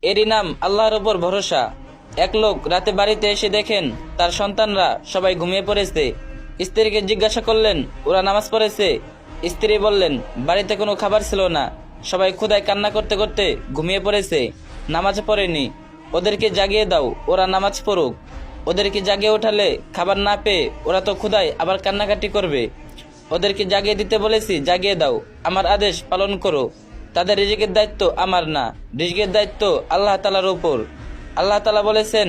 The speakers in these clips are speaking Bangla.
এরই নাম আল্লাহর ওপর ভরসা। এক লোক রাতে বাড়িতে এসে দেখেন তার সন্তানরা সবাই ঘুমিয়ে পড়েছে। স্ত্রীকে জিজ্ঞাসা করলেন, ওরা নামাজ পড়েছে? স্ত্রী বললেন, বাড়িতে কোনো খাবার ছিল না, সবাই ক্ষুধায় কান্না করতে করতে ঘুমিয়ে পড়েছে, নামাজ পড়েনি। ওদেরকে জাগিয়ে দাও, ওরা নামাজ পড়ুক। ওদেরকে জাগিয়ে ওঠালে খাবার না পেয়ে ওরা তো ক্ষুধায় আবার কান্নাকাটি করবে। ওদেরকে জাগিয়ে দিতে বলেছি, জাগিয়ে দাও, আমার আদেশ পালন করো। তাদের রিজিকের দায়িত্ব আমার না, রিজিকের দায়িত্ব আল্লাহ তাআলার উপর। আল্লাহ তাআলা বলেছেন,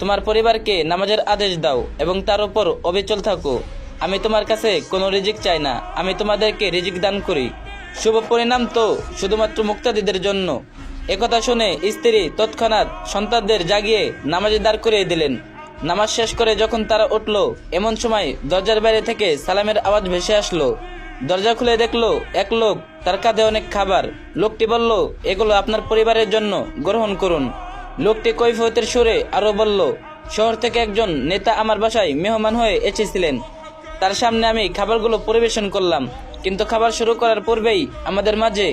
তোমার পরিবারকে নামাজের আদেশ দাও এবং তার উপর অবিচল থাকো। আমি তোমার কাছে কোনো রিজিক চাই না, আমি তোমাদেরকে রিজিক দান করি। শুভ পরিণাম তো শুধুমাত্র মুক্তাদীদের জন্য। একথা শুনে স্ত্রী তৎক্ষণাৎ সন্তানদের জাগিয়ে নামাজে দাঁড় করিয়ে দিলেন। নামাজ শেষ করে যখন তারা উঠল, এমন সময় দরজার বাইরে থেকে সালামের আওয়াজ ভেসে আসলো। দরজা খুলে দেখলো এক লোক, তার কাঁধে অনেক খাবার। লোকটি বলল, এগুলো আপনার পরিবারের জন্য গ্রহণ করুন। লোকটি কৈফিয়তের সুরে আরো বলল, শহর থেকে একজন নেতা আমার বাসায় মেহমান হয়ে এসেছিলেন, তার সামনে আমি খাবারগুলো পরিবেশন করলাম, কিন্তু খাবার শুরু করার পূর্বেই আমাদের মাঝে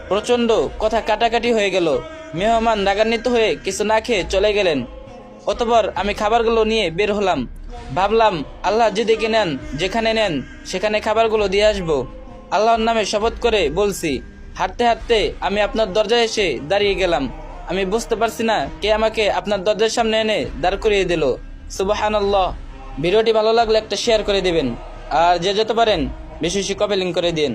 প্রচন্ড কথা কাটাকাটি হয়ে গেল। মেহমান রাগান্বিত হয়ে কিছু না খেয়ে চলে গেলেন। অতঃপর আমি খাবারগুলো নিয়ে বের হলাম। ভাবলাম, আল্লাহ যেদিকে নেন, যেখানে নেন সেখানে খাবারগুলো দিয়ে আসবো। আল্লাহর নামে শপথ করে বলছি। হাঁটতে হাঁটতে আমি আপনার দরজায় এসে দাঁড়িয়ে গেলাম। আমি বুঝতে পারছি না কে আমাকে আপনার দরজার সামনে এনে দাঁড় করিয়ে দিল। সুবহানাল্লাহ। ভিডিওটি ভালো লাগলে একটা শেয়ার করে দিবেন, আর যে যেতে পারেন বেশি বেশি কপি লিঙ্ক করে দিন।